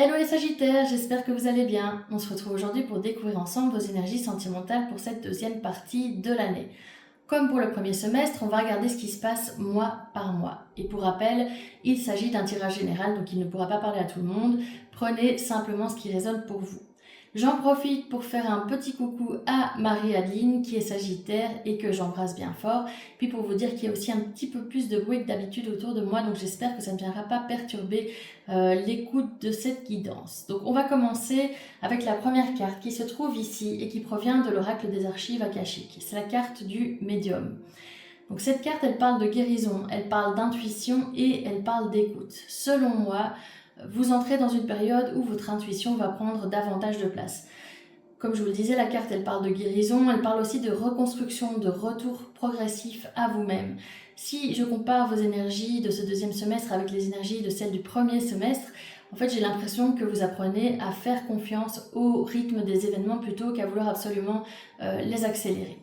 Hello les Sagittaires, j'espère que vous allez bien. On se retrouve aujourd'hui pour découvrir ensemble vos énergies sentimentales pour cette deuxième partie de l'année. Comme pour le premier semestre, on va regarder ce qui se passe mois par mois. Et pour rappel, il s'agit d'un tirage général, donc il ne pourra pas parler à tout le monde. Prenez simplement ce qui résonne pour vous. J'en profite pour faire un petit coucou à Marie-Adeline qui est Sagittaire et que j'embrasse bien fort. Puis pour vous dire qu'il y a aussi un petit peu plus de bruit que d'habitude autour de moi, donc j'espère que ça ne viendra pas perturber l'écoute de cette guidance. Donc on va commencer avec la première carte qui se trouve ici et qui provient de l'oracle des archives akashiques. C'est la carte du médium. Donc cette carte, elle parle de guérison, elle parle d'intuition et elle parle d'écoute. Selon moi, vous entrez dans une période où votre intuition va prendre davantage de place. Comme je vous le disais, la carte, elle parle de guérison, elle parle aussi de reconstruction, de retour progressif à vous-même. Si je compare vos énergies de ce deuxième semestre avec les énergies de celles du premier semestre, en fait, j'ai l'impression que vous apprenez à faire confiance au rythme des événements plutôt qu'à vouloir absolument les accélérer.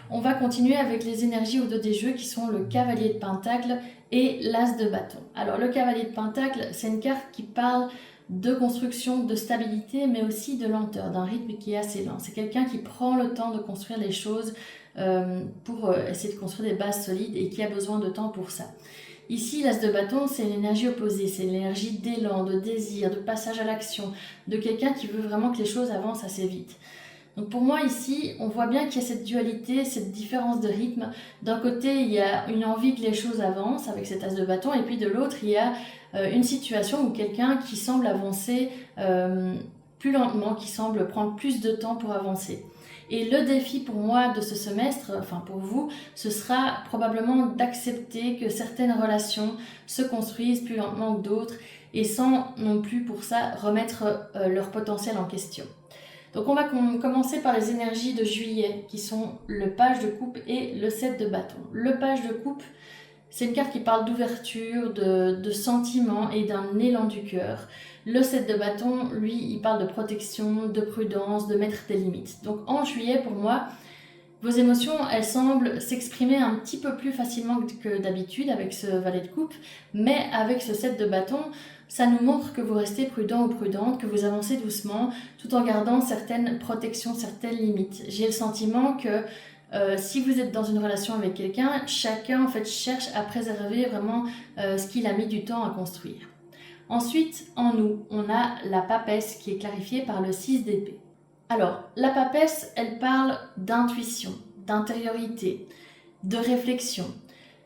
On va continuer avec les énergies au dos des jeux qui sont le cavalier de pentacle et l'as de bâton. Alors le cavalier de pentacle, c'est une carte qui parle de construction, de stabilité, mais aussi de lenteur, d'un rythme qui est assez lent. C'est quelqu'un qui prend le temps de construire les choses pour essayer de construire des bases solides et qui a besoin de temps pour ça. Ici, l'as de bâton, c'est une énergie opposée, c'est l'énergie d'élan, de désir, de passage à l'action, de quelqu'un qui veut vraiment que les choses avancent assez vite. Donc pour moi ici, on voit bien qu'il y a cette dualité, cette différence de rythme. D'un côté, il y a une envie que les choses avancent avec cet as de bâton, et puis de l'autre, il y a une situation où quelqu'un qui semble avancer plus lentement, qui semble prendre plus de temps pour avancer. Et le défi pour moi de ce semestre, enfin pour vous, ce sera probablement d'accepter que certaines relations se construisent plus lentement que d'autres et sans non plus pour ça remettre leur potentiel en question. Donc on va commencer par les énergies de juillet qui sont le page de coupe et le 7 de bâton. Le page de coupe, c'est une carte qui parle d'ouverture, de sentiments et d'un élan du cœur. Le 7 de bâton, lui, il parle de protection, de prudence, de mettre des limites. Donc en juillet, pour moi, vos émotions, elles semblent s'exprimer un petit peu plus facilement que d'habitude avec ce valet de coupe, mais avec ce 7 de bâton, ça nous montre que vous restez prudent ou prudente, que vous avancez doucement, tout en gardant certaines protections, certaines limites. J'ai le sentiment que si vous êtes dans une relation avec quelqu'un, chacun en fait cherche à préserver vraiment ce qu'il a mis du temps à construire. Ensuite, en nous, on a la papesse qui est clarifiée par le 6 d'épée. Alors, la papesse, elle parle d'intuition, d'intériorité, de réflexion.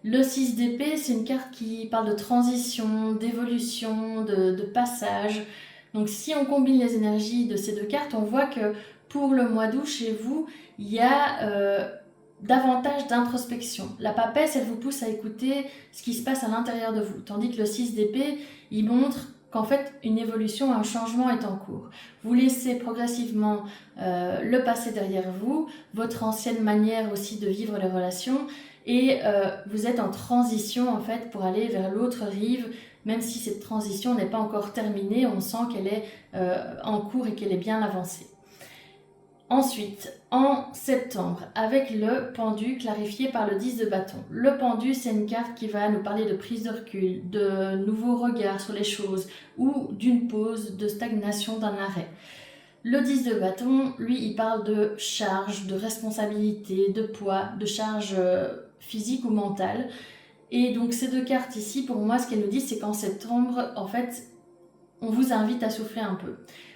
Le 6 d'épée, c'est une carte qui parle de transition, d'évolution, de passage. Donc si on combine les énergies de ces deux cartes, on voit que pour le mois d'août, chez vous, il y a davantage d'introspection. La papesse, elle vous pousse à écouter ce qui se passe à l'intérieur de vous, tandis que le 6 d'épée, il montre qu'en fait, une évolution, un changement est en cours. Vous laissez progressivement le passé derrière vous, votre ancienne manière aussi de vivre les relations, et vous êtes en transition en fait pour aller vers l'autre rive, même si cette transition n'est pas encore terminée, on sent qu'elle est en cours et qu'elle est bien avancée. Ensuite, en septembre, avec le pendu clarifié par le 10 de bâton. Le pendu, c'est une carte qui va nous parler de prise de recul, de nouveaux regards sur les choses ou d'une pause, de stagnation, d'un arrêt. Le 10 de bâton, lui, il parle de charge, de responsabilité, de poids, de charge physique ou mentale. Et donc ces deux cartes ici, pour moi, ce qu'elles nous disent, c'est qu'en septembre, en fait, on vous invite à souffler un peu.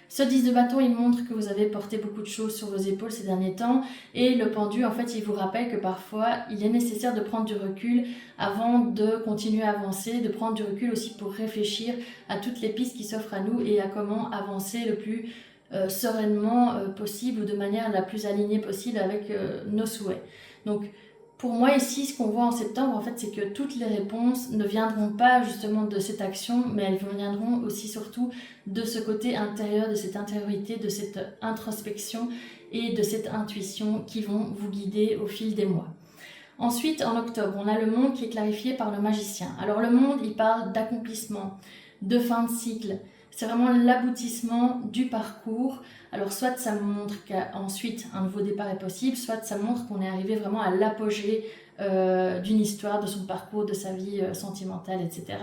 Ce 10 de bâton, il montre que vous avez porté beaucoup de choses sur vos épaules ces derniers temps. Et le pendu, en fait, il vous rappelle que parfois, il est nécessaire de prendre du recul avant de continuer à avancer, de prendre du recul aussi pour réfléchir à toutes les pistes qui s'offrent à nous et à comment avancer le plus sereinement possible ou de manière la plus alignée possible avec nos souhaits. Donc, pour moi ici, ce qu'on voit en septembre, en fait, c'est que toutes les réponses ne viendront pas justement de cette action, mais elles viendront aussi surtout de ce côté intérieur, de cette intériorité, de cette introspection et de cette intuition qui vont vous guider au fil des mois. Ensuite, en octobre, on a le monde qui est clarifié par le magicien. Alors le monde, il parle d'accomplissement, de fin de cycle. C'est vraiment l'aboutissement du parcours. Alors soit ça montre qu'ensuite un nouveau départ est possible, soit ça montre qu'on est arrivé vraiment à l'apogée d'une histoire, de son parcours, de sa vie sentimentale, etc.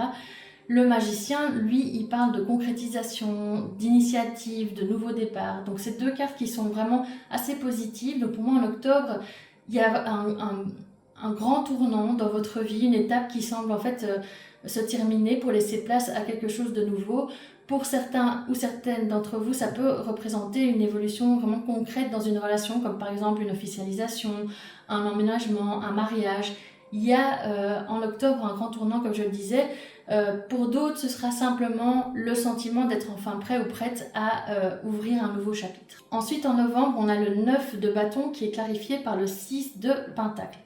Le magicien, lui, il parle de concrétisation, d'initiative, de nouveau départ. Donc c'est deux cartes qui sont vraiment assez positives. Donc pour moi, en octobre, il y a un grand tournant dans votre vie, une étape qui semble en fait se terminer pour laisser place à quelque chose de nouveau. Pour certains ou certaines d'entre vous, ça peut représenter une évolution vraiment concrète dans une relation, comme par exemple une officialisation, un emménagement, un mariage. Il y a en octobre un grand tournant, comme je le disais. Pour d'autres, ce sera simplement le sentiment d'être enfin prêt ou prête à ouvrir un nouveau chapitre. Ensuite, en novembre, on a le 9 de bâton qui est clarifié par le 6 de pentacle.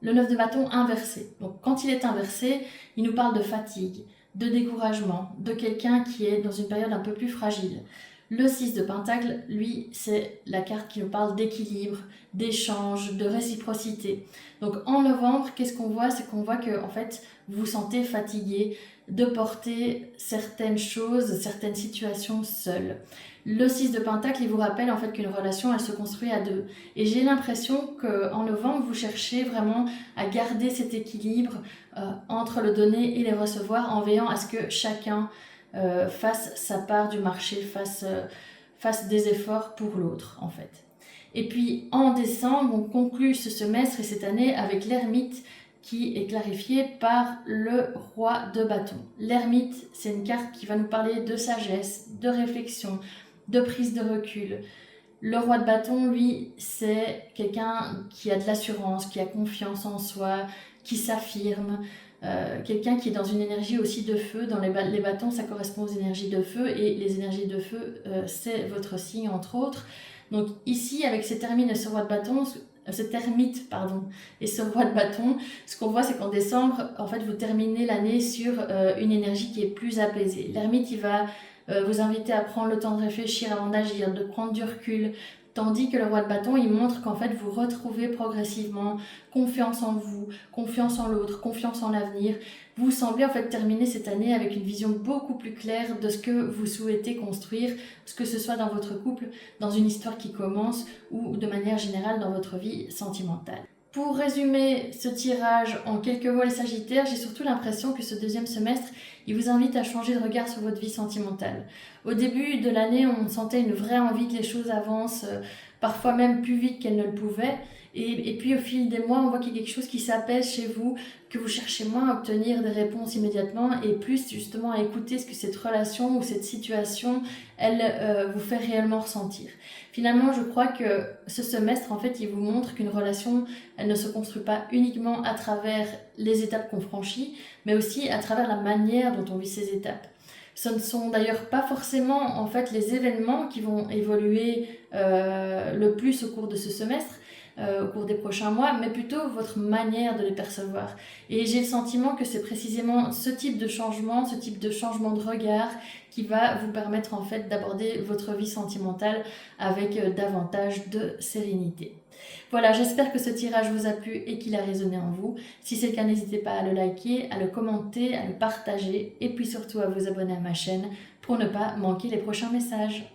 Le 9 de bâton inversé. Donc quand il est inversé, il nous parle de fatigue, de découragement, de quelqu'un qui est dans une période un peu plus fragile. Le 6 de pentacle, lui, c'est la carte qui nous parle d'équilibre, d'échange, de réciprocité. Donc en novembre, qu'est-ce qu'on voit? C'est qu'on voit que en fait, vous vous sentez fatigué de porter certaines choses, certaines situations seul. Le 6 de pentacle, il vous rappelle en fait qu'une relation, elle se construit à deux. Et j'ai l'impression qu'en novembre, vous cherchez vraiment à garder cet équilibre entre le donner et le recevoir en veillant à ce que chacun fasse sa part du marché, fasse des efforts pour l'autre en fait. Et puis en décembre, on conclut ce semestre et cette année avec l'ermite qui est clarifié par le roi de bâton. L'ermite, c'est une carte qui va nous parler de sagesse, de réflexion, de prise de recul. Le roi de bâton, lui, c'est quelqu'un qui a de l'assurance, qui a confiance en soi, qui s'affirme, quelqu'un qui est dans une énergie aussi de feu. Dans les bâtons, ça correspond aux énergies de feu, et les énergies de feu, c'est votre signe, entre autres. Donc ici, avec cet ermite et ce roi de bâton, cet ermite, pardon, et ce roi de bâton, ce qu'on voit, c'est qu'en décembre, en fait, vous terminez l'année sur une énergie qui est plus apaisée. L'ermite, il va vous inviter à prendre le temps de réfléchir avant d'agir, de prendre du recul, tandis que le roi de bâton, il montre qu'en fait, vous retrouvez progressivement confiance en vous, confiance en l'autre, confiance en l'avenir. Vous semblez en fait terminer cette année avec une vision beaucoup plus claire de ce que vous souhaitez construire, que ce soit dans votre couple, dans une histoire qui commence ou de manière générale dans votre vie sentimentale. Pour résumer ce tirage en quelques mots, les Sagittaires, j'ai surtout l'impression que ce deuxième semestre, il vous invite à changer de regard sur votre vie sentimentale. Au début de l'année, on sentait une vraie envie que les choses avancent, parfois même plus vite qu'elles ne le pouvaient. Et puis au fil des mois, on voit qu'il y a quelque chose qui s'apaise chez vous, que vous cherchez moins à obtenir des réponses immédiatement et plus justement à écouter ce que cette relation ou cette situation, elle vous fait réellement ressentir. Finalement, je crois que ce semestre, en fait, il vous montre qu'une relation, elle ne se construit pas uniquement à travers les étapes qu'on franchit, mais aussi à travers la manière dont on vit ces étapes. Ce ne sont d'ailleurs pas forcément en fait les événements qui vont évoluer le plus au cours de ce semestre, au cours des prochains mois, mais plutôt votre manière de les percevoir. Et j'ai le sentiment que c'est précisément ce type de changement de regard qui va vous permettre en fait d'aborder votre vie sentimentale avec davantage de sérénité. Voilà, j'espère que ce tirage vous a plu et qu'il a résonné en vous. Si c'est le cas, n'hésitez pas à le liker, à le commenter, à le partager et puis surtout à vous abonner à ma chaîne pour ne pas manquer les prochains messages.